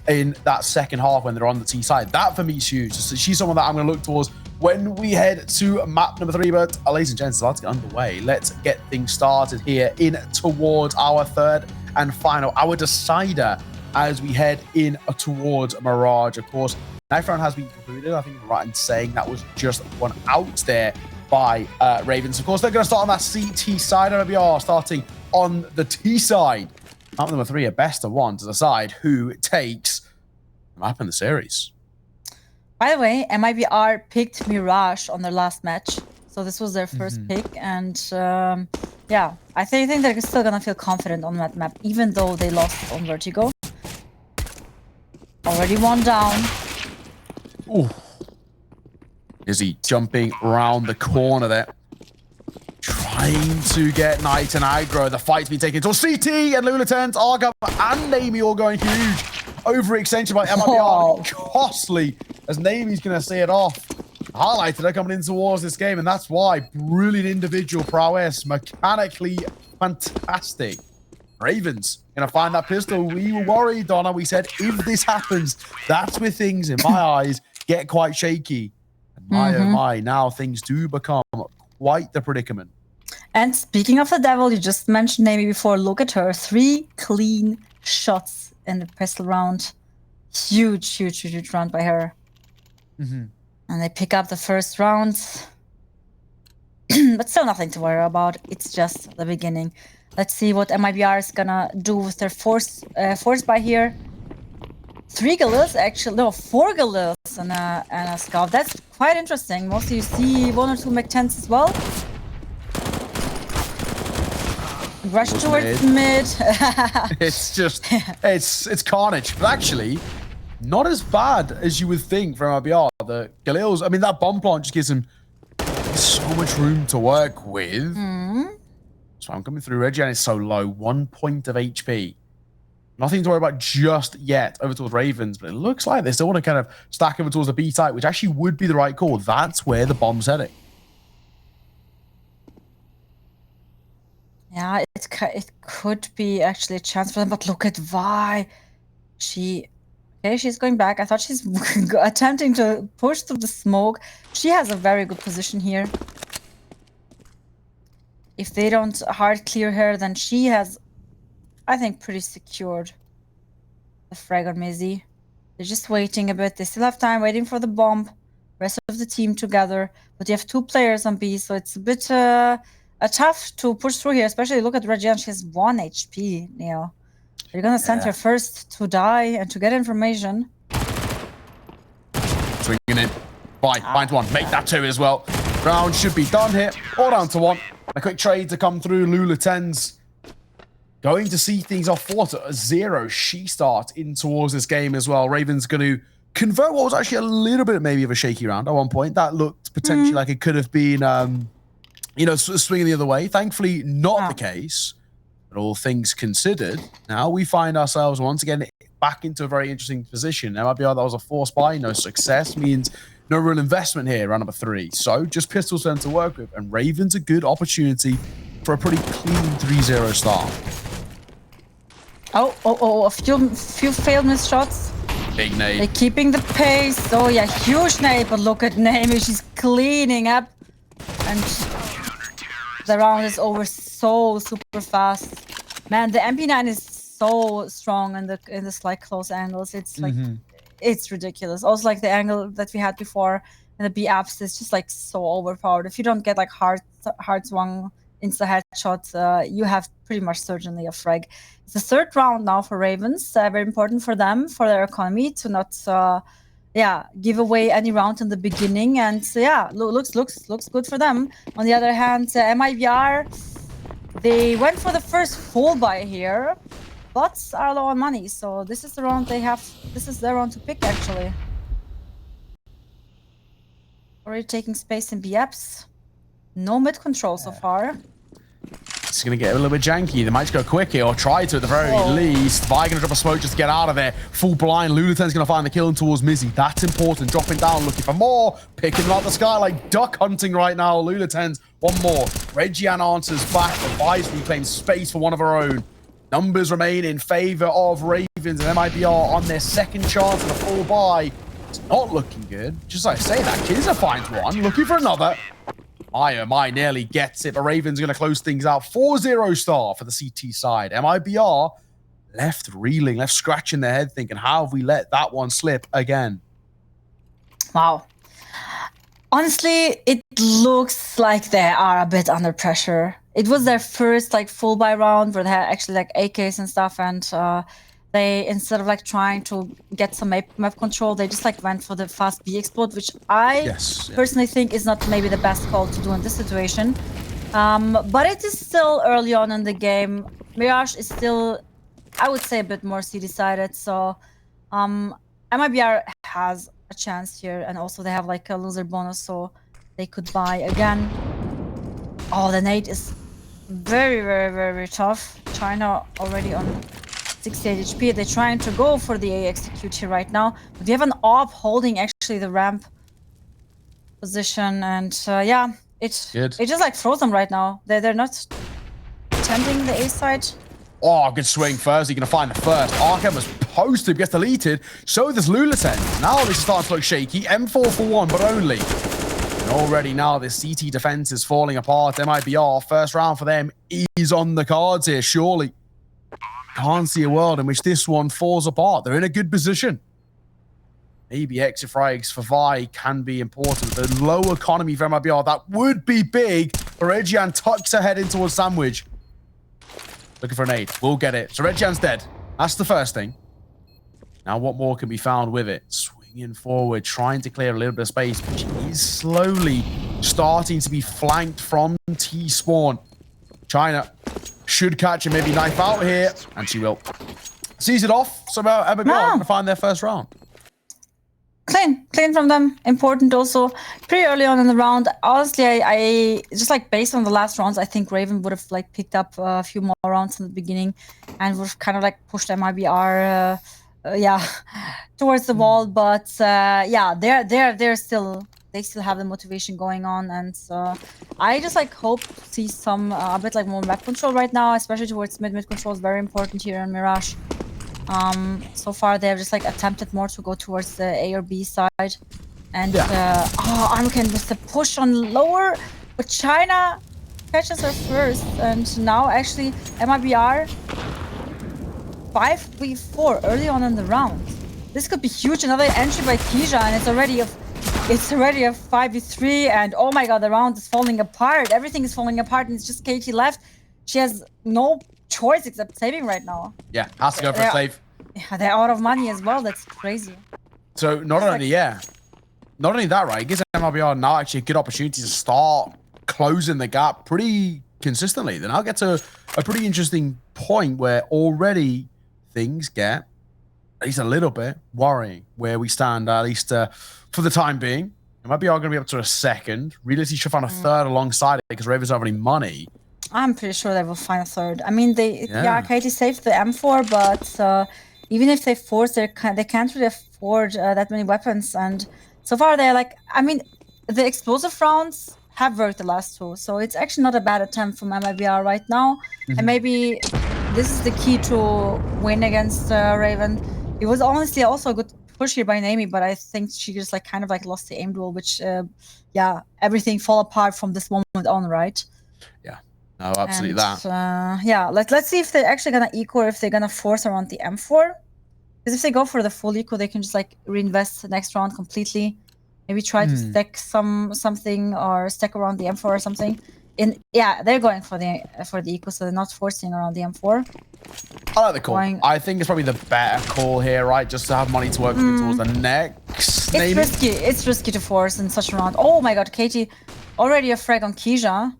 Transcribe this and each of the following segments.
in that second half when they're on the T side. That for me is huge. So she's someone that I'm going to look towards when we head to map number 3. But ladies and gents, it's about to get underway. Let's get things started here in towards our third and final, our decider, as we head in towards Mirage. Of course, knife round has been concluded. I think I'm right in saying that was just one out there by Ravens. Of course, they're going to start on that CT side. MIBR starting on the T side. Map number 3, a best of 1 to decide who takes the map in the series. By the way, MIBR picked Mirage on their last match. So this was their first pick. And yeah, I think they're still going to feel confident on that map, even though they lost on Vertigo. Already one down. Ooh. Is he jumping around the corner there? Trying to get Knight and aggro. The fight's been taken until CT and Lulaten's, Argam and Nami all going huge. Overextension by MIBR. Costly as Nami's going to see it off. Highlighted her coming in towards this game, and that's why. Brilliant individual prowess. Mechanically fantastic. Ravens going to find that pistol. We were worried, Donna. We said, if this happens, that's where things, in my eyes, get quite shaky. And my, oh my, now things do become quite the predicament. And speaking of the devil, you just mentioned Nami before. Look at her. 3 clean shots in the pistol round. Huge round by her. And they pick up the first round. But still nothing to worry about. It's just the beginning. Let's see what MIBR is gonna do with their force buy here. 3 Galils, actually, no, 4 Galils and a scout. That's quite interesting. Mostly you see 1 or 2 Mech-10s as well. Rush towards mid. It's just, it's carnage. But actually, not as bad as you would think from MIBR. The Galils, I mean, that bomb plant just gives them so much room to work with. So I'm coming through. REGIANE is so low, 1 point of HP. Nothing to worry about just yet over towards Ravens, but it looks like they still want to kind of stack over towards the B site, which actually would be the right call. That's where the bomb's heading. Yeah, it could be actually a chance for them, but look at Vi. Okay, she's going back. I thought she's attempting to push through the smoke. She has a very good position here. If they don't hard clear her, then she has, I think, pretty secured the frag on Mizzy. They're just waiting a bit. They still have time, waiting for the bomb. Rest of the team together. But you have 2 players on B, so it's a bit tough to push through here. Especially look at REGIANE. She has 1 HP, Neo. They're going to send her first to die and to get information. Swinging in. Finds 1. Make that 2 as well. Round should be done here. All down to 1. A quick trade to come through. Lulaten's going to see things off 4-0. She starts in towards this game as well. Ravens going to convert what was actually a little bit maybe of a shaky round at one point. That looked potentially like it could have been, you know, swinging the other way. Thankfully, not the case. But all things considered, now we find ourselves once again back into a very interesting position. MIBR, that was a forced buy. No success means no real investment here, round number 3. So just pistols then to work with. And Ravens a good opportunity for a pretty clean 3-0 start. A few failed missed shots. Big nade. They're keeping the pace. Oh yeah, huge nade. But look at Nami, she's cleaning up. And the round is over so super fast. Man, the MP9 is so strong in the slight close angles. It's like it's ridiculous. Also like the angle that we had before in the B apps is just like so overpowered. If you don't get like hard swung insta headshot, you have pretty much certainly a frag. It's the 3rd round now for Ravens. Very important for them, for their economy, to not give away any round in the beginning. And looks good for them. On the other hand, MIBR, they went for the first full buy here, but are low on money. So this is the round they have. This is their round to pick actually. Already taking space in B apps. No mid control so far. It's going to get a little bit janky. They might just go quick here, or try to at the very least. Vi going to drop a smoke just to get out of there. Full blind. Lulaten's going to find the kill towards Mizzy. That's important. Dropping down, looking for more. Picking them out the sky like duck hunting right now. Lulaten's 1 more. REGIANE answers back. The Vi's reclaims space for one of her own. Numbers remain in favor of Ravens, and MIBR on their second chance of a full buy. It's not looking good. Just like I say, that khizha finds one, looking for another. My nearly gets it, but Ravens going to close things out. 4-0 star for the CT side. MIBR left reeling, left scratching their head, thinking, how have we let that one slip again? Wow. Honestly, it looks like they are a bit under pressure. It was their first like full buy round where they had actually like AKs and stuff, and they, instead of like trying to get some map control, they just like went for the fast B explode, which I personally think is not maybe the best call to do in this situation. But it is still early on in the game. Mirage is still, I would say, a bit more C-decided. So MIBR has a chance here, and also they have like a loser bonus, so they could buy again. Oh, the nade is very tough. China already on 68 HP. They're trying to go for the A execute here right now, but we have an AWP holding actually the ramp position, and yeah, it just like froze them right now. They're not attending the A side. Oh, good swing. Ferzy going to find the first. Arkham was posted, gets deleted. So does Lulaten. Now this is starting to look shaky. M4 for one, but only. And already now this CT defense is falling apart. MIBR, first round for them is on the cards here, surely. Can't see a world in which this one falls apart. They're in a good position. Maybe exit frags for Vi can be important. The low economy for MIBR, that would be big. But REGIANE tucks her head in towards Sandwich. Looking for an aid. We'll get it. So REGIANE's dead. That's the first thing. Now what more can be found with it? Swinging forward, trying to clear a little bit of space, but she is slowly starting to be flanked from T-spawn. China should catch and maybe knife out here, and she will. Sees it off. So MIBR going to find their first round. Clean from them. Important also. Pretty early on in the round. Honestly, I just like based on the last rounds, I think Raven would have like picked up a few more rounds in the beginning and would have kind of like pushed MIBR, yeah, towards the wall. But yeah, they still have the motivation going on, and I just like hope to see some a bit like more map control right now, especially towards mid control is very important here in Mirage. So far they've just like attempted more to go towards the A or B side, and Armcan with the push on lower, but China catches her first, and now actually MIBR 5v4 early on in the round. This could be huge. Another entry by khizha, and it's already a 5v3, and oh my god, the round is falling apart. Everything is falling apart, and it's just Kati left. She has no choice except saving right now. Yeah, has to go for a save. Yeah, they're out of money as well. That's crazy. So not only that, right? It gives MIBR now actually a good opportunity to start closing the gap pretty consistently. Then I'll get to a pretty interesting point where already things get at least a little bit worrying where we stand, at least for the time being. MIBR going to be up to a second. Realistically, should find a third alongside it because Ravens don't have any money. I'm pretty sure they will find a third. I mean, Kati saved the M4, but even if they force, they can't really afford that many weapons. And so far, they're like, I mean, the explosive rounds have worked the last two, so it's actually not a bad attempt from MIBR right now. And maybe this is the key to win against Raven. It was honestly also a good push here by Naomi, but I think she just like kind of like lost the aim duel, which yeah, everything fall apart from this moment on, right? Yeah. No, absolutely that. Yeah, let's see if they're actually gonna eco or if they're gonna force around the M4. Because if they go for the full eco, they can just like reinvest the next round completely. Maybe try to stack something or stack around the M4 or something. Yeah, they're going for the eco, so they're not forcing around the M4. I like the call. I think it's probably the better call here, right? Just to have money to work towards the next. It's risky. It's risky to force in such a round. Oh my god, Kati, already a frag on khizha.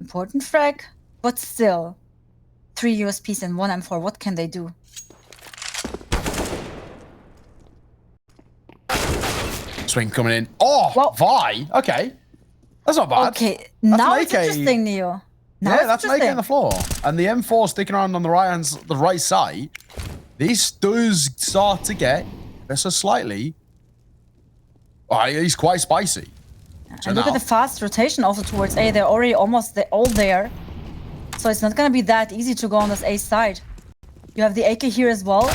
Important frag, but still 3 USPs and 1 M4. What can they do? Swing coming in. Oh, well, Vi. Okay, that's not bad. Okay, that's now it's interesting, Neo. Yeah, that's making on the floor, and the M4 sticking around on the right side. This does start to get just slightly. Oh, he's quite spicy. So and look at the fast rotation also towards A. They're already all there. So it's not gonna be that easy to go on this A side. You have the AK here as well.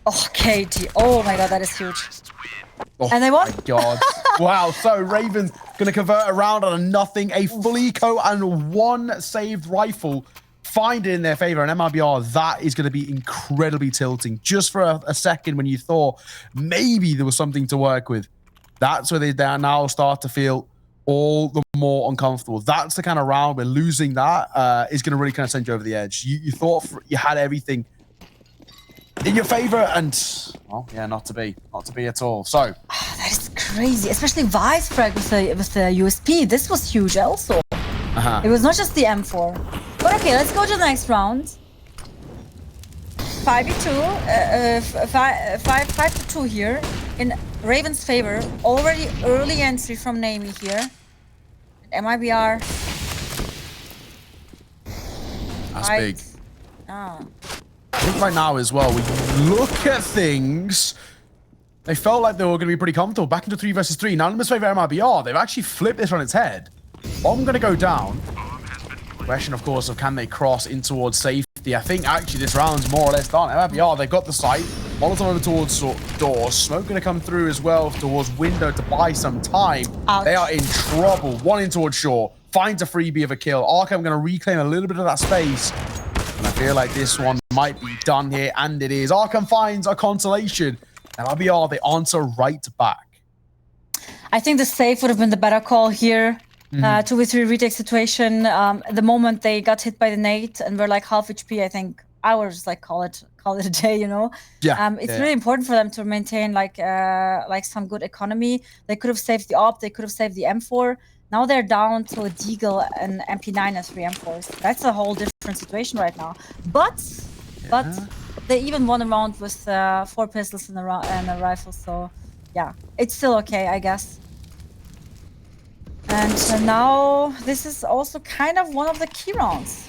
Oh, Kati. Oh my god, that is huge. Oh and they won. My God. Wow. So Ravens gonna convert around on a nothing, a full eco and one saved rifle. Find it in their favor. And MIBR, that is going to be incredibly tilting. Just for a second when you thought maybe there was something to work with, that's where they now start to feel all the more uncomfortable. That's the kind of round where losing that is going to really kind of send you over the edge. You thought you had everything in your favor, and well, yeah, not to be at all. So that is crazy, especially Vice frag with the USP. This was huge also. It was not just the M4. But okay, let's go to the next round. 5v2, 5-2 here in Raven's favor. Already early entry from Naomi here. MIBR. That's big. Ah. I think right now as well, we look at things. They felt like they were going to be pretty comfortable. Back into 3 versus 3. Now, in this favor MIBR, they've actually flipped this on its head. Bomb going to go down. Question, of course, of can they cross in towards safety? I think actually this round's more or less done. MIBR, they've got the site. Molotov over towards door. Smoke going to come through as well towards window to buy some time. Ouch. They are in trouble. One in towards shore. Finds a freebie of a kill. Arkham going to reclaim a little bit of that space. And I feel like this one might be done here, and it is. Arkham finds a consolation. And MIBR, they answer right back. I think the safe would have been the better call here. 2v3 retake situation. The moment they got hit by the nade and were like half HP, I think I would just like call it a day, you know. Yeah. It's really important for them to maintain like some good economy. They could have saved the AWP, they could have saved the M4. Now they're down to a Deagle and MP9 and 3 M4s. That's a whole different situation right now. But they even won a round with 4 pistols and a rifle. So yeah, it's still okay, I guess. And now this is also kind of one of the key rounds.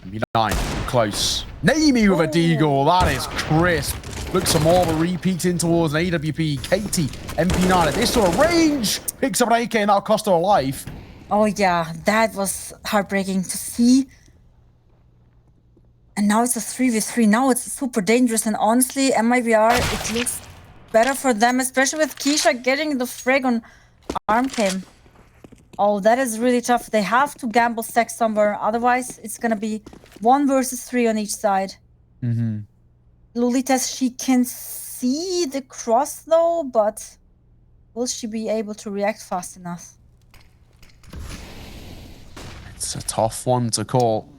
MP9, close. Naomi with a deagle, that is crisp. Looks some more of a repeat in towards an AWP. Kati, MP9 at this sort of range. Picks up an AK and that'll cost her a life. Oh yeah, that was heartbreaking to see. And now it's a 3v3. Now it's super dangerous. And honestly, MIBR, it looks better for them, especially with khizha getting the frag on arm cam. Oh, that is really tough. They have to gamble stack somewhere. Otherwise, it's going to be 1 versus 3 on each side. Lolitas, she can see the cross though, but will she be able to react fast enough? It's a tough one to call.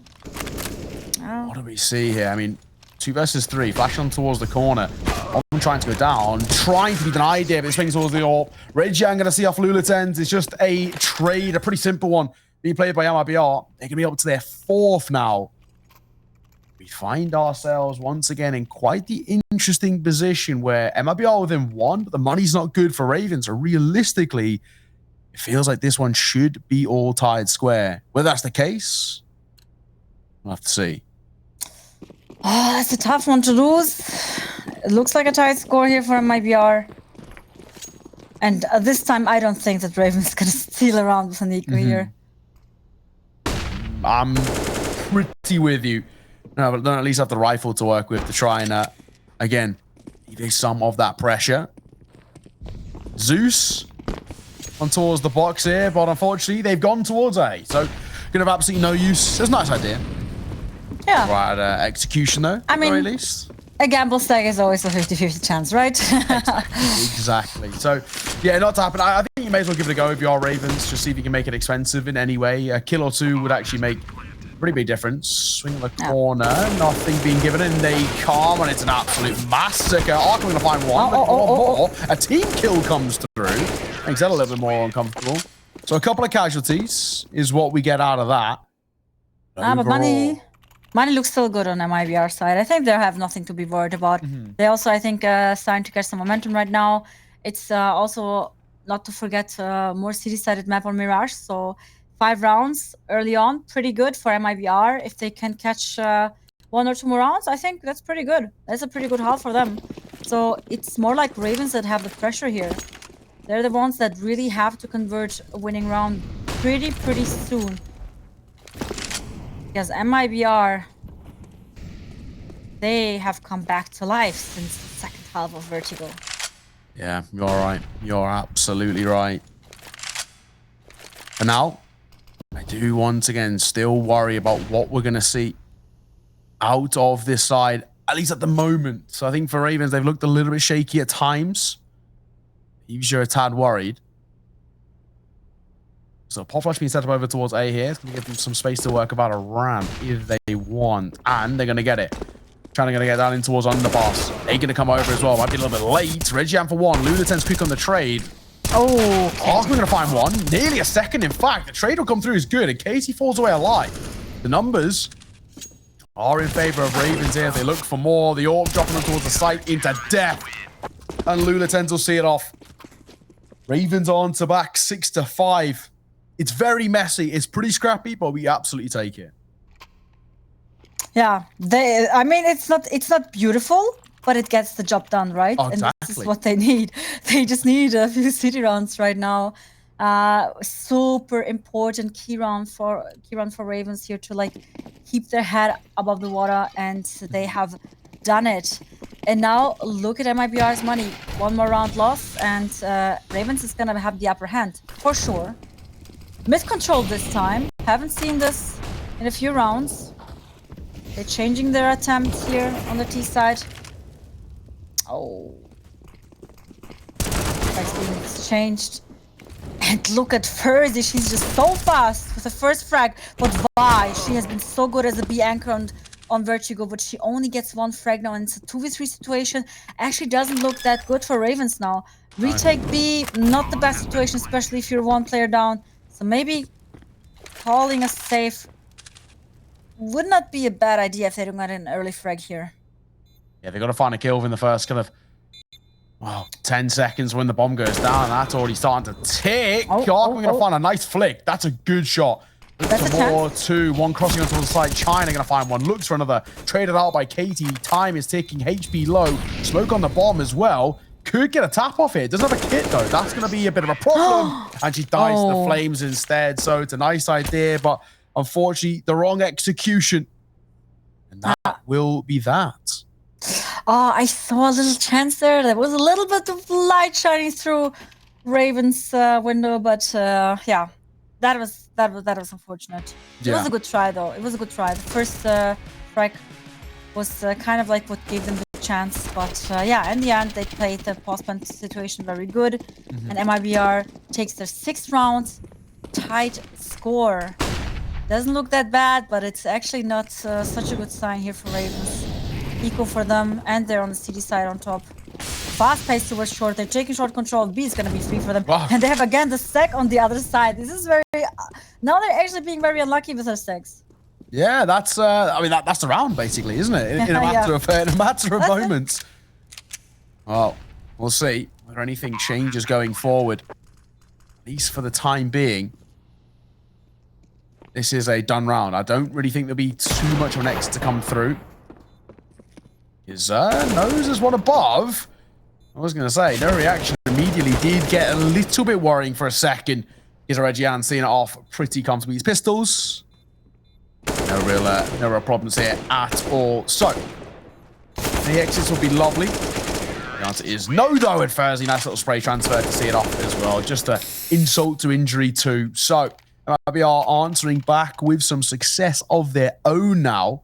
Oh. What do we see here? I mean, 2 versus 3. Flash on towards the corner. I'm trying to go down, trying to be denied here, but it swings towards the AWP. REGIANE going to see off Lulatens. It's just a trade, a pretty simple one, being played by MIBR. They're going to be up to their 4th now. We find ourselves once again in quite the interesting position where MIBR within 1, but the money's not good for Ravens. So realistically, it feels like this one should be all tied square. Whether that's the case, we'll have to see. Oh, that's a tough one to lose. It looks like a tight score here for MIBR. And this time, I don't think that Raven's going to steal around with an eco here. I'm pretty with you. No, but don't at least have the rifle to work with to try and, again, ease some of that pressure. Zeus on towards the box here, but unfortunately, they've gone towards A. So, going to have absolutely no use. It's a nice idea. Yeah. Right, execution though, at the very least. A gamble stack is always a 50-50 chance, right? Exactly. So, yeah, not to happen. I think you may as well give it a go if you are Ravens. Just see if you can make it expensive in any way. A kill or 2 would actually make a pretty big difference. Swing the corner, nothing being given, and they come, and it's an absolute massacre. Arkham going to find one, but more. A team kill comes through. Makes that a little bit more uncomfortable. So a couple of casualties is what we get out of that. But money looks still good on MIBR side. I think they have nothing to be worried about. They also, I think, starting to get some momentum right now. It's also, not to forget, more city-sided map on Mirage. So 5 rounds early on, pretty good for MIBR. If they can catch 1 or 2 more rounds, I think that's pretty good. That's a pretty good haul for them. So it's more like Ravens that have the pressure here. They're the ones that really have to convert a winning round pretty soon. Because MIBR, they have come back to life since the second half of Vertigo. Yeah, you're right. You're absolutely right. And now, I do once again still worry about what we're going to see out of this side, at least at the moment. So I think for Ravens, they've looked a little bit shaky at times. Leaves you a tad worried. So pop flash being set up over towards A here. It's going to give them some space to work about a ramp if they want. And they're going to get it. Trying to get down in towards underpass. They're going to come over as well. Might be a little bit late. REGIANE for one. Lulaten's quick on the trade. Oh, We're going to find one. Nearly a second, in fact. The trade will come through is good. And Kati falls away alive. The numbers are in favor of Ravens here. They look for more. The orb dropping them towards the site into death. And Lulaten's will see it off. Ravens on to back 6-5. It's very messy. It's pretty scrappy, but we absolutely take it. yeah. I mean, it's not beautiful, but it gets the job done, right? Oh, exactly. And this is what they need. They just need a few city rounds right now. Super important key round for Ravens here to like keep their head above the water, and they have done it. And now look at MIBR's money. One more round loss, and Ravens is gonna have the upper hand for sure. Miscontrolled this time. Haven't seen this in a few rounds. They're changing their attempt here on the T side. Oh. It's changed. And look at ferzy. She's just so fast with the first frag. But why? She has been so good as a B anchor on Vertigo, but she only gets one frag now, and it's a 2v3 situation. Actually doesn't look that good for Ravens now. Retake B, not the best situation, especially if you're one player down. So maybe calling a safe would not be a bad idea if they don't get an early frag here. Yeah, they've got to find a kill within the first kind of 10 seconds when the bomb goes down. That's already starting to tick. We're going to find a nice flick. That's a good shot. That's a more, two, one crossing onto the side. China going to find one. Looks for another. Traded out by Kati. Time is ticking. HP low. Smoke on the bomb as well. Could get a tap off here. Doesn't have a kit though. That's going to be a bit of a problem. And she dies to the flames instead. So it's a nice idea, but unfortunately the wrong execution. And that will be that. Oh, I saw a little chance there. There was a little bit of light shining through Raven's window, but yeah, that was unfortunate. It was a good try though. It was a good try. The first strike was kind of like what gave them the chance, but yeah, in the end they played the post-plant situation very good, and MIBR takes their 6th round. Tight score. Doesn't look that bad, but it's actually not such a good sign here for Ravens. Eco for them, and they're on the city side on top. Fast pace towards short. They're taking short control. B is going to be free for them. Wow. And they have again the stack on the other side. This is very... now they're actually being very unlucky with their stacks. Yeah, that's... I mean, that's the round, basically, isn't it? In a matter of moments. Well, we'll see whether anything changes going forward. At least for the time being. This is a done round. I don't really think there'll be too much of an exit to come through. khizha knows there's one above. I was going to say, no reaction immediately. Did get a little bit worrying for a second. Here's REGIANE seeing it off pretty comfortably. These pistols. No real problems here at all. So, the exits will be lovely. The answer is no, though, at ferzy. Nice little spray transfer to see it off as well. Just an insult to injury, too. So, MIBR answering back with some success of their own now.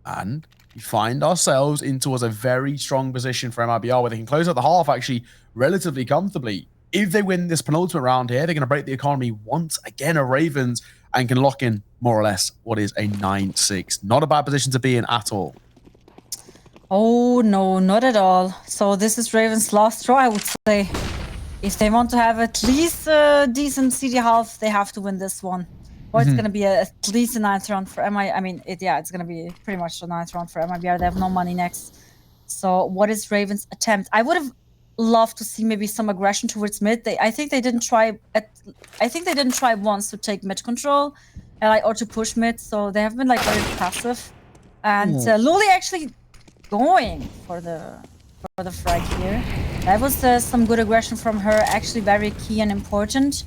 And we find ourselves into a very strong position for MIBR, where they can close out the half actually relatively comfortably. If they win this penultimate round here, they're going to break the economy once again of Ravens and can lock in more or less what is a 9-6. Not a bad position to be in at all. Oh, no, not at all. So this is Ravens' last draw, I would say. If they want to have at least a decent CD half, they have to win this one. Or it's going to be at least a 9th round for it's going to be pretty much a 9th round for MIBR. They have no money next. So what is Ravens' attempt? I would have loved to see maybe some aggression towards mid. I think they didn't try once to take mid control or to push mid. So they have been like very passive. And Luli actually going for the frag here. That was some good aggression from her, actually very key and important.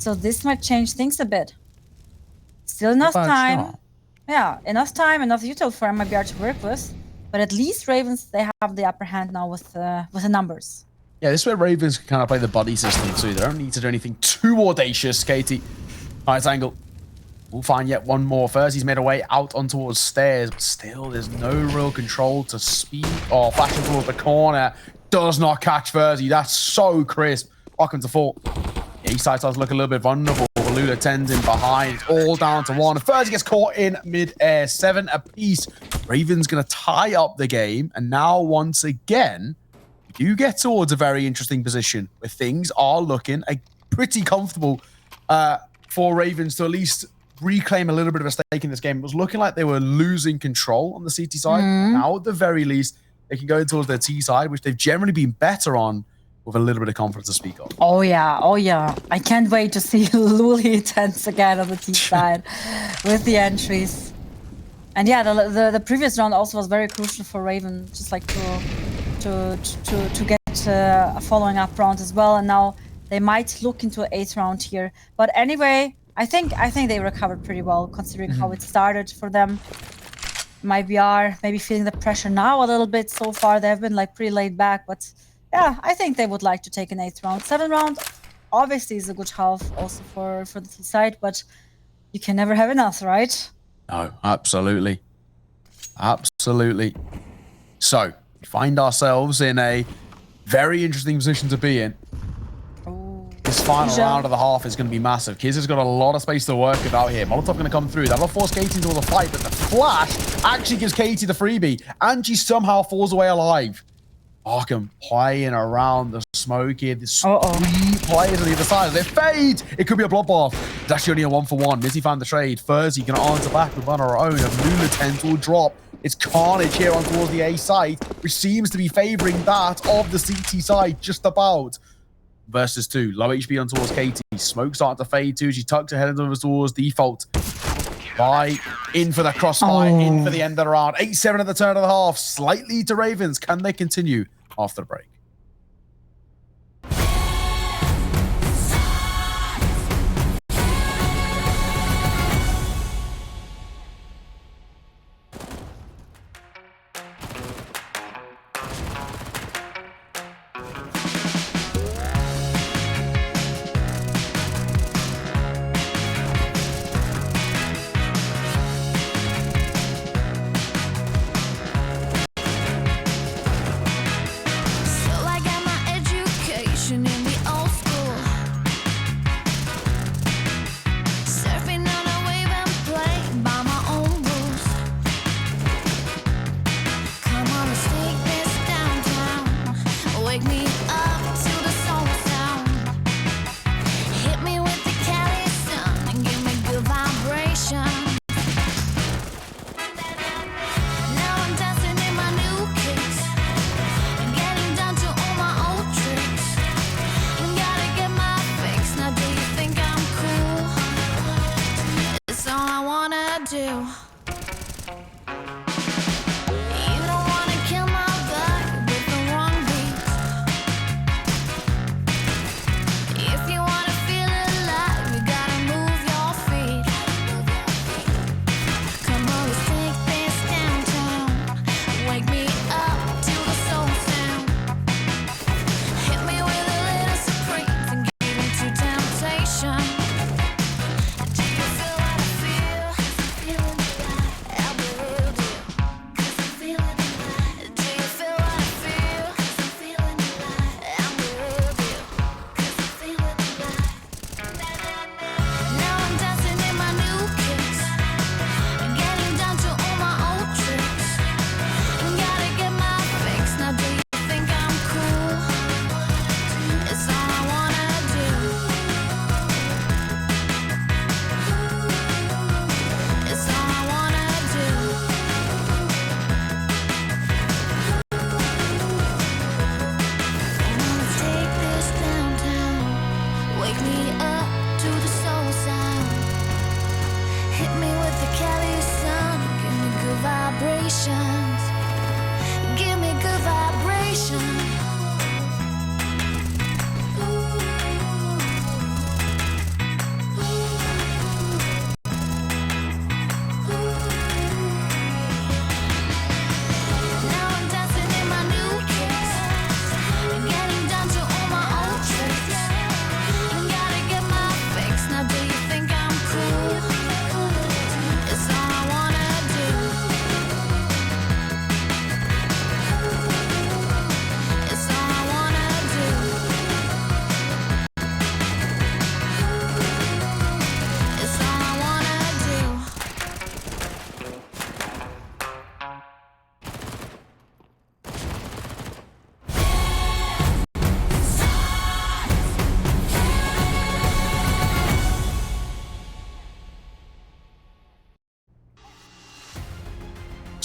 So this might change things a bit. Still enough time. Sure. Yeah, enough time, enough util for MIBR to work with. But at least Ravens, they have the upper hand now with the numbers. Yeah, this is where Ravens can kind of play the buddy system too. They don't need to do anything too audacious. Kati, nice angle. We'll find yet one more. Ferzy's made a way out on towards stairs, but still there's no real control to speed. Oh, flashing towards the corner. Does not catch Ferzy. That's so crisp. Welcome to 4. East side starts to look a little bit vulnerable. Lula 10's in behind. It's all down to 1. Ferzy gets caught in mid-air. 7 apiece. Ravens going to tie up the game. And now, once again, you get towards a very interesting position where things are looking pretty comfortable for Ravens to at least reclaim a little bit of a stake in this game. It was looking like they were losing control on the CT side. Now, at the very least, they can go towards their T side, which they've generally been better on, with a little bit of confidence to speak of. Oh yeah. I can't wait to see Luli tense again on the T side with the entries. And yeah, the previous round also was very crucial for Raven, just like to get a following up round as well. And now they might look into an 8th round here. But anyway, I think they recovered pretty well considering how it started for them. MIBR maybe feeling the pressure now a little bit so far. They have been like pretty laid back, but yeah, I think they would like to take an 8th round. 7th round obviously is a good half also for the T side, but you can never have enough, right? No, absolutely. Absolutely. So, we find ourselves in a very interesting position to be in. This final round of the half is going to be massive. Khizha's got a lot of space to work with out here. Molotov going to come through. That'll force Kati into the fight, but the flash actually gives Kati the freebie, and she somehow falls away alive. Arkham playing around the smoke here. There's 3 players on the other side. They fade. It could be a bloodbath. It's actually only a 1-for-1. Mizzy found the trade. Ferzy going to answer back with one of her own. And Lula 10 will drop. It's carnage here on towards the A side, which seems to be favoring that of the CT side just about. Versus 2. Low HP on towards Kati. Smoke starting to fade too. She tucks her head into towards default. In for the crossfire, in for the end of the round. 8-7 at the turn of the half. Slightly to Ravens. Can they continue after the break?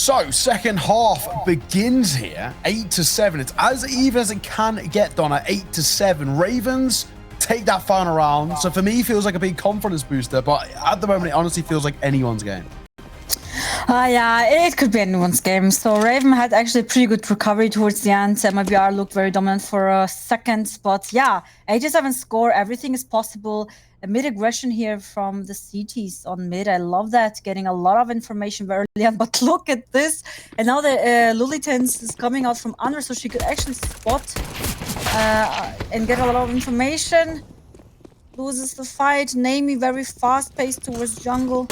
So, second half begins here, 8-7. It's as even as it can get done at 8-7. Ravens take that final round. So for me, it feels like a big confidence booster, but at the moment, it honestly feels like anyone's game. Yeah, it could be anyone's game. So Raven had actually a pretty good recovery towards the end. MIBR looked very dominant for a second, but yeah, 8-7 score, everything is possible. A mid aggression here from the CTs on mid. I love that, getting a lot of information very early on, but look at this. And now the Lulitens is coming out from under, so she could actually spot and get a lot of information. Loses the fight. Naomi very fast paced towards jungle.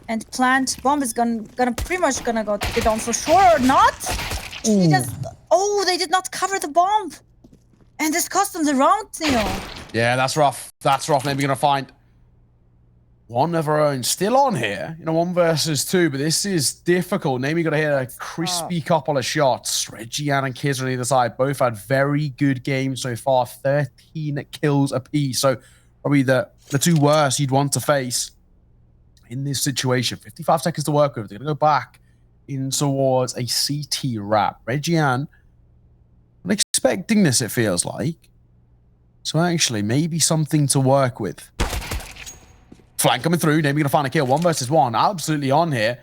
And plant bomb is gonna pretty much gonna get on for sure or not. She just, oh, they did not cover the bomb, and this cost them the round, Neo. Yeah, that's rough. That's rough. Maybe gonna find one of her own still on here. 1 versus 2, but this is difficult. Naomi gotta hit a crispy couple of shots. REGIANE and khizha on either side both had very good games so far. 13 kills apiece. So probably the two worst you'd want to face in this situation. 55 seconds to work with. They're going to go back in towards a CT wrap. REGIANE, I'm expecting this, it feels like. So actually, maybe something to work with. Flank coming through. Maybe going to find a kill. 1 versus 1. Absolutely on here.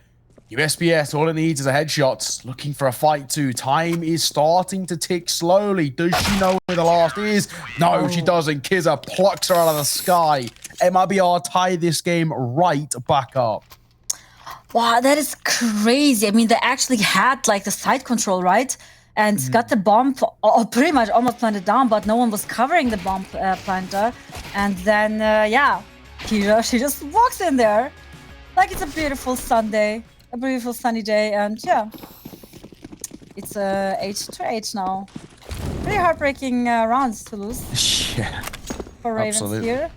USPS, all it needs is a headshot. Looking for a fight too. Time is starting to tick slowly. Does she know where the last is? No, she doesn't. khizha plucks her out of the sky. MIBR tie this game right back up. Wow, that is crazy. I mean, they actually had like the side control, right? And got the bomb pretty much almost planted down, but no one was covering the bomb planter. And then, yeah, khizha, she just walks in there like it's a beautiful Sunday. A beautiful sunny day, and yeah, it's 8-8 now. Pretty heartbreaking rounds to lose. Yeah, for Ravens absolutely. here,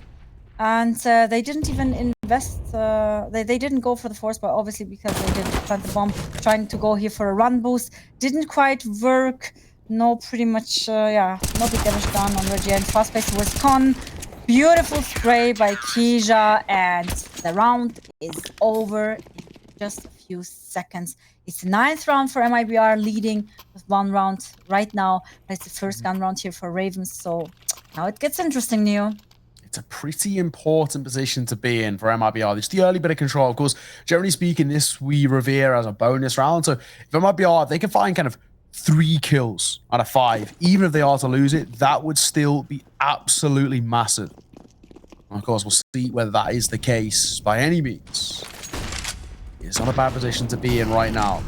and they didn't even invest. They didn't go for the force bar, obviously, because they didn't plant the bomb. Trying to go here for a run boost didn't quite work. No, pretty much, yeah, no big damage done on REGIANE. Fast pace towards con. Beautiful spray by khizha, and the round is over. Just a few seconds. It's the 9th round for MIBR, leading with 1 round right now. It's the first gun round here for Ravens, so now it gets interesting, Neo. It's a pretty important position to be in for MIBR. It's the early bit of control. Of course, generally speaking, this we revere as a bonus round. So if MIBR, they can find kind of 3 kills out of 5, even if they are to lose it, that would still be absolutely massive. And of course, we'll see whether that is the case by any means. It's not a bad position to be in right now.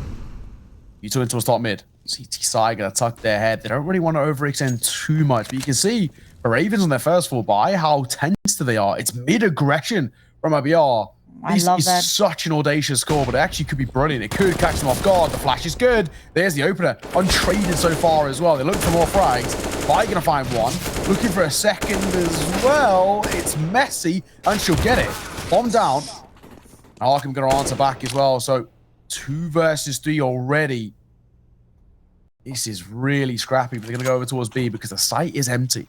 You two into a top mid. CT side gonna tuck their head. They don't really want to overextend too much, but you can see the Ravens on their first full buy how tense they are. It's mid aggression from IBR. I love that. It's such an audacious score, but it actually could be brilliant. It could catch them off guard. The flash is good. There's the opener. Untraded so far as well. They look for more frags. Buy gonna find one. Looking for a second as well. It's messy, and she'll get it. Bomb down. Arkham going to answer back as well. So 2 versus 3 already. This is really scrappy. But they're going to go over towards B because the site is empty.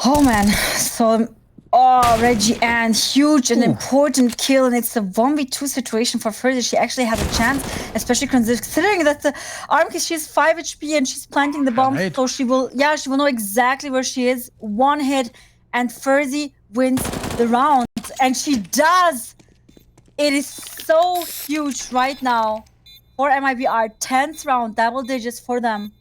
Oh, man. So, REGIANE, huge and important kill. And it's a 1v2 situation for ferzy. She actually had a chance, especially considering that the Armkey, she's 5 HP and she's planting the bomb. So she will know exactly where she is. 1 hit. And ferzy wins the round, and she does. It is so huge right now for MIBR. 10th round, double digits for them.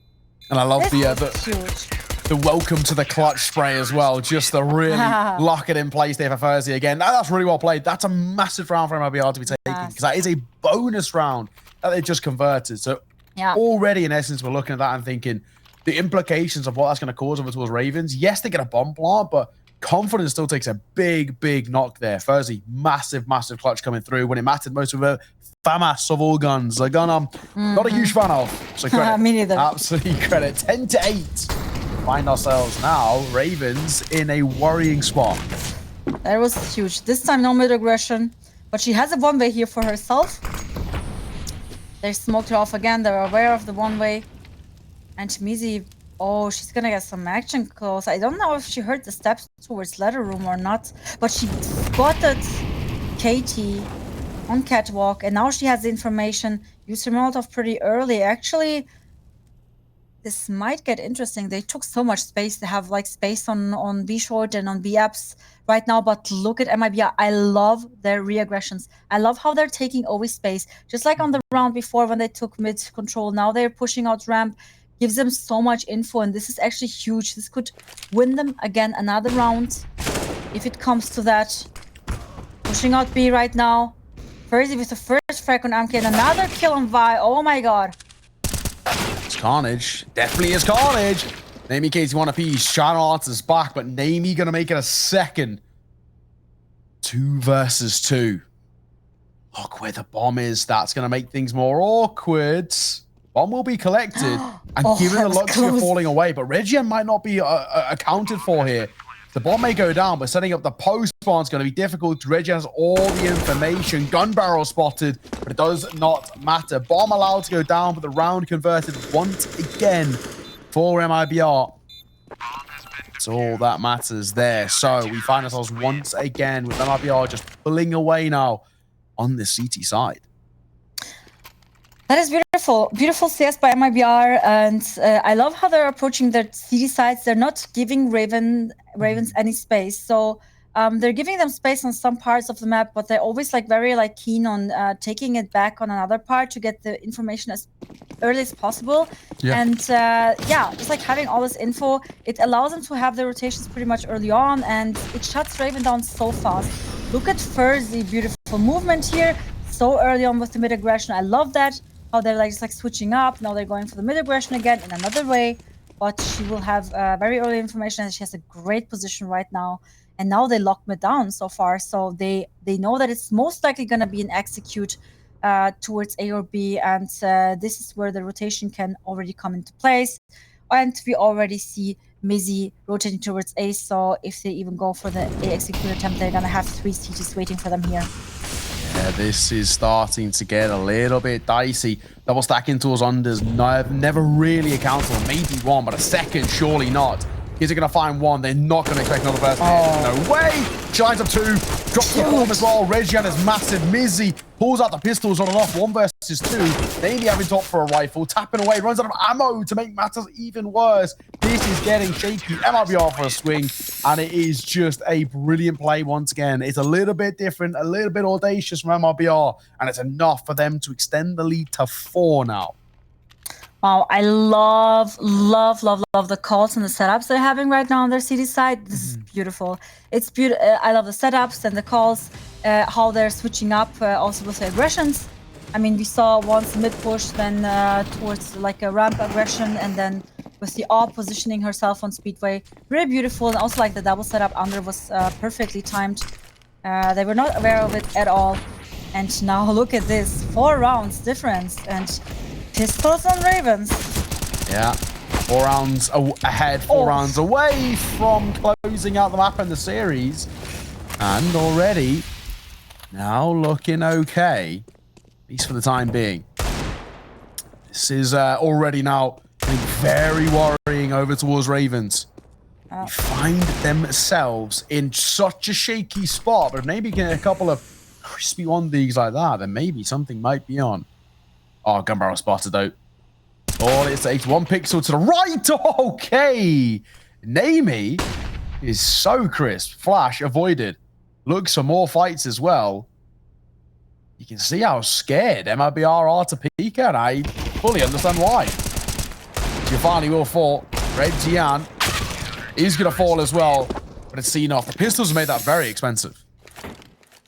And I love the welcome to the clutch spray as well. Just the really lock it in place there for ferzy again. That's really well played. That's a massive round for MIBR to be taking because that is a bonus round that they just converted. So already in essence, we're looking at that and thinking the implications of what that's going to cause over towards Ravens. Yes, they get a bomb plant, but confidence still takes a big knock there. ferzy, massive clutch coming through when it mattered most of a FAMAS of all guns. A gun I'm not a huge fan of. So credit. Me neither. Absolutely credit. 10-8. Find ourselves now, Ravens, in a worrying spot. That was huge. This time no mid aggression, but she has a 1-way here for herself. They smoked her off again. They're aware of the 1-way. And Mizi, oh, she's gonna get some action close. I don't know if she heard the steps towards ladder room or not, but she spotted Kati on catwalk, and now she has the information. Used her Molotov pretty early. Actually, this might get interesting. They took so much space. They have like space on B short and on B apps right now. But look at MIBR. I love their re-aggressions. I love how they're taking always space. Just like on the round before when they took mid control. Now they're pushing out ramp. Gives them so much info, and this is actually huge. This could win them again another round if it comes to that. Pushing out B right now. ferzy with the first frag on MK and another kill on Vi. Oh my god. It's carnage. Definitely is carnage. Namie Kati one apiece. Channel Arts is back, but Namie gonna make it a second. 2 versus 2. Look where the bomb is. That's gonna make things more awkward. Bomb will be collected, and given the luxury of falling away, but REGIANE might not be accounted for here. The bomb may go down, but setting up the post spawn is going to be difficult. REGIANE has all the information. Gun barrel spotted, but it does not matter. Bomb allowed to go down, but the round converted once again for MIBR. That's all that matters there. So we find ourselves once again with MIBR just pulling away now on the CT side. That is beautiful. Beautiful CS by MIBR, and I love how they're approaching their CT sides. They're not giving Ravens any space. So they're giving them space on some parts of the map, but they're always like very like keen on taking it back on another part to get the information as early as possible. Yeah. And yeah, just like having all this info, it allows them to have their rotations pretty much early on, and it shuts Raven down so fast. Look at ferzy, beautiful movement here, so early on with the mid aggression. I love that. How they're like just like switching up. Now they're going for the mid aggression again in another way, but she will have very early information, and she has a great position right now. And now they lock mid down so far, so they know that it's most likely going to be an execute towards A or B, and this is where the rotation can already come into place. And we already see Mizzy rotating towards A, so if they even go for the A execute attempt, they're going to have 3 CTs waiting for them here. Yeah, this is starting to get a little bit dicey. Double stacking towards unders, never really accounted for. Maybe one, but a second, surely not. Is it going to find one? They're not going to expect another person. Oh. No way! She lines up 2, drops the bomb as well. REGIANE is massive. Mizzy pulls out the pistols on and off. 1 versus 2. Namie having top for a rifle, tapping away, runs out of ammo to make matters even worse. This is getting shaky. MIBR for a swing, and it is just a brilliant play once again. It's a little bit different, a little bit audacious from MIBR, and it's enough for them to extend the lead to 4 now. Wow, I love the calls and the setups they're having right now on their CT side. This is beautiful. It's beautiful. I love the setups and the calls, how they're switching up also with the aggressions. I mean, we saw once mid push, then towards like a ramp aggression, and then with the AWP positioning herself on Speedway. Really beautiful, and also like the double setup under was perfectly timed. They were not aware of it at all. And now look at this, 4 rounds difference, and pistols on Ravens. Yeah, 4 rounds ahead, 4 rounds away from closing out the map in the series. And already now looking okay, at least for the time being. This is already now very worrying over towards Ravens. They find themselves in such a shaky spot, but if maybe get a couple of crispy 1Ds like that, then maybe something might be on. Oh, gun barrel spotted though. All it takes 1 pixel to the right. Okay. Namie is so crisp. Flash avoided. Looks for more fights as well. You can see how scared MIBR are to peek, and I fully understand why. Giovanni will fall. REGIANE is going to fall as well, but it's seen off. The pistols made that very expensive.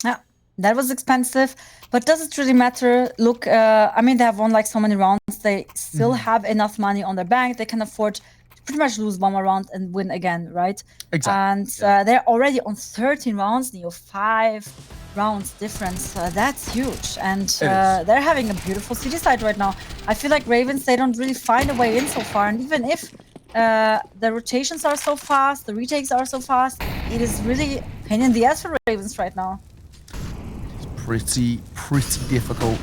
Yeah, that was expensive. But does it really matter? Look, I mean, they have won like so many rounds. They still have enough money on their bank. They can afford to pretty much lose 1 more round and win again, right? Exactly. And they're already on 13 rounds, 5 rounds difference. That's huge. And they're having a beautiful CT side right now. I feel like Ravens, they don't really find a way in so far. And even if the rotations are so fast, the retakes are so fast, it is really a pain in the ass for Ravens right now. Pretty difficult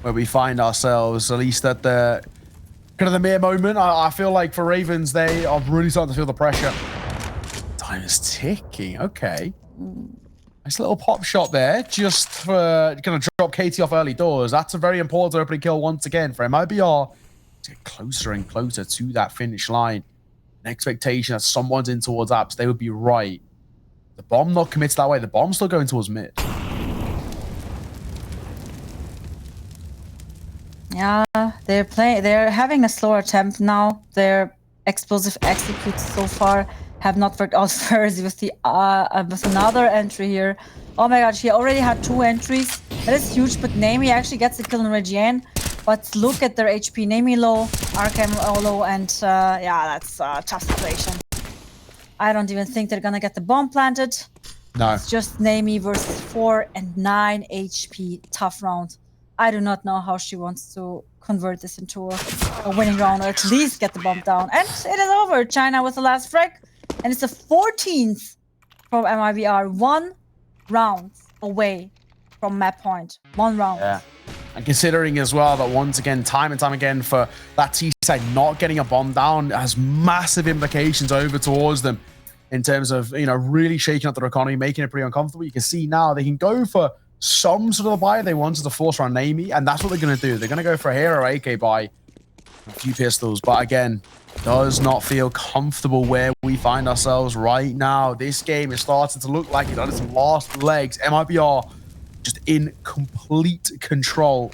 where we find ourselves, at least at the kind of the mere moment. I feel like for Ravens, they are really starting to feel the pressure. Time is ticking. Okay. Nice little pop shot there, just for going to drop Kati off early doors. That's a very important opening kill once again for MIBR to get closer and closer to that finish line. An expectation that someone's in towards apps, they would be right. The bomb not commits that way. The bomb's still going towards mid. Yeah, they're having a slower attempt now. Their explosive executes so far have not worked out. Ferzy with another entry here. Oh my god, he already had 2 entries. That is huge, but Nami actually gets the kill on REGIANE. But look at their HP. Nami low, Arkham low, and yeah, that's a tough situation. I don't even think they're gonna get the bomb planted. No. It's just Nami versus 4 and 9 HP. Tough round. I do not know how she wants to convert this into a winning round, or at least get the bomb down. And it is over. China with the last frag. And it's the 14th from MIBR. 1 round away from map point. 1 round. Yeah. And considering as well that once again, time and time again, for that T side not getting a bomb down has massive implications over towards them in terms of, you know, really shaking up their economy, making it pretty uncomfortable. You can see now they can go for some sort of a buy they wanted to force around Nami, and that's what they're going to do. They're going to go for a hero AK buy, a few pistols, but again, does not feel comfortable where we find ourselves right now. This game is starting to look like it's on its last legs. MIBR just in complete control.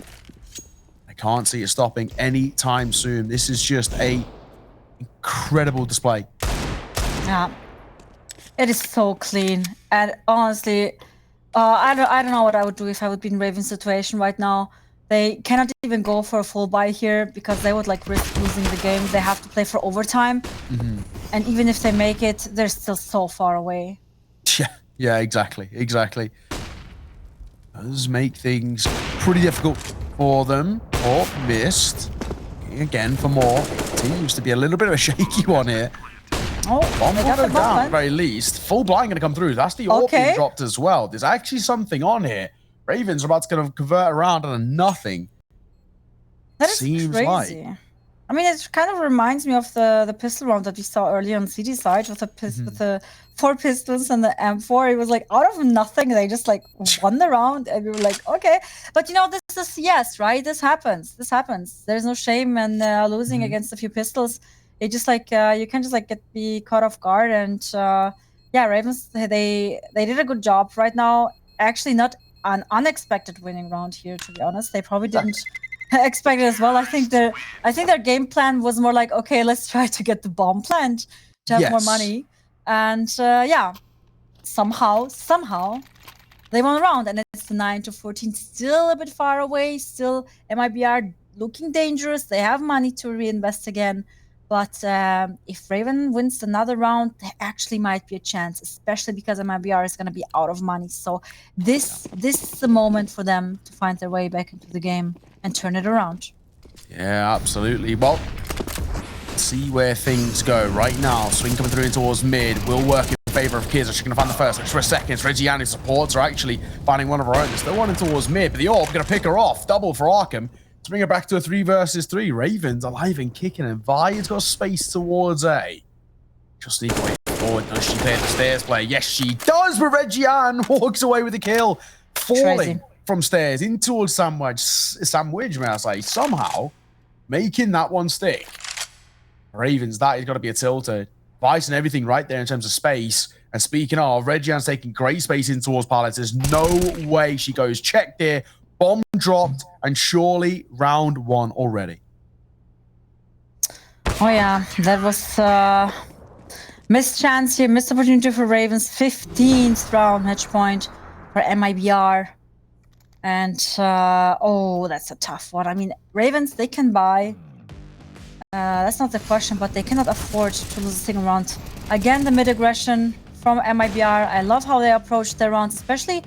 I can't see it stopping anytime soon. This is just a incredible display. Yeah, it is so clean, and honestly, I don't know what I would do if I would be in Raven's situation right now. They cannot even go for a full buy here because they would like risk losing the game. They have to play for overtime, and even if they make it, they're still so far away. Yeah, exactly. Does make things pretty difficult for them. Oh, missed. Again for more. It seems to be a little bit of a shaky one here. Oh, Bomb they will got go the down bomb, at the very least. Full blind going to come through. That's the AWP being dropped as well. There's actually something on here. Ravens are about to kind of convert around on a nothing. That is Seems crazy. like. I mean, it kind of reminds me of the pistol round that we saw earlier on CD side with the 4 pistols and the M4. It was like out of nothing. They just like won the round, and we were like, okay. But you know, this is yes, right? This happens. There's no shame in losing against a few pistols. It just like you can just like be caught off guard, and yeah, Ravens they did a good job right now. Actually, not an unexpected winning round here, to be honest. They probably didn't expect it as well. I think their game plan was more like, okay, let's try to get the bomb plant to have more money, and yeah, somehow they won a round, and it's the 9-14, still a bit far away. Still, MIBR looking dangerous. They have money to reinvest again. But if Raven wins another round, there actually might be a chance, especially because MIBR is going to be out of money. So this is the moment for them to find their way back into the game and turn it around. Yeah, absolutely. Well, let's see where things go right now. Swing coming through in towards mid will work in favor of khizha. She's going to find the first extra seconds. REGIANE supports are actually finding one of her own. They're still running towards mid, but the AWP going to pick her off. Double for Arkham. To bring her back to a 3 versus 3. Ravens alive and kicking, and Vi's got space towards A. She'll sneak away forward. Does she clear the stairs play? Yes, she does, but REGIANE walks away with the kill. Falling from stairs in towards Sandwich, may I say. Somehow making that one stick. Ravens, that has got to be a tilter. Vi's and everything right there in terms of space. And speaking of, REGIANE's taking great space in towards pallets. There's no way she goes. Checked here. Bomb dropped, and surely round 1 already. Oh yeah, that was missed chance here, missed opportunity for Ravens. 15th round match point for MIBR. And oh, that's a tough one. I mean, Ravens, they can buy. That's not the question, but they cannot afford to lose a single round. Again, the mid-aggression from MIBR. I love how they approach their rounds, especially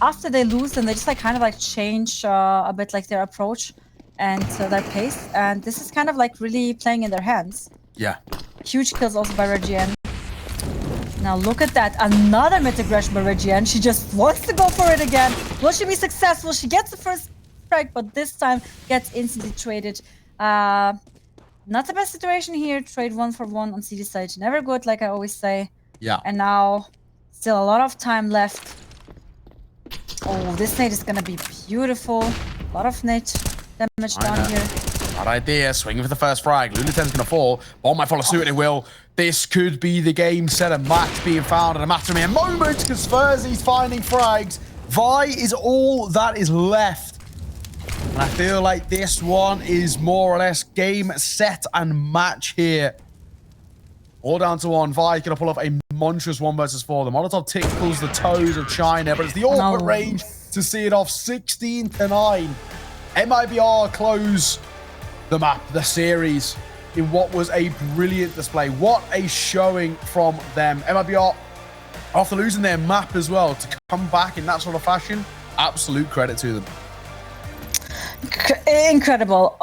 after they lose, and they just like kind of like change a bit like their approach and their pace, and this is kind of like really playing in their hands. Yeah. Huge kills also by REGIANE. Now look at that, another mid-aggression by REGIANE. She just wants to go for it again. Will she be successful? She gets the first strike, but this time gets instantly traded. Not the best situation here. Trade 1 for 1 on CD side. Never good, like I always say. Yeah. And now still a lot of time left. this nade is gonna be beautiful. A lot of nade damage down here. Bad idea. Swinging for the first frag. Lulaten's gonna fall. Bomb might follow suit, and it will. This could be the game set. A match being found in a matter of mere moments because Ferzy's finding frags. Vi is all that is left. And I feel like this one is more or less game, set, and match here. All down to one. Vi gonna pull off a monstrous 1 versus 4. The Molotov tickles the toes of China, but it's the ultimate range to see it off 16-9. MIBR close the map, the series, in what was a brilliant display. What a showing from them. MIBR, after losing their map as well, to come back in that sort of fashion, absolute credit to them. Incredible.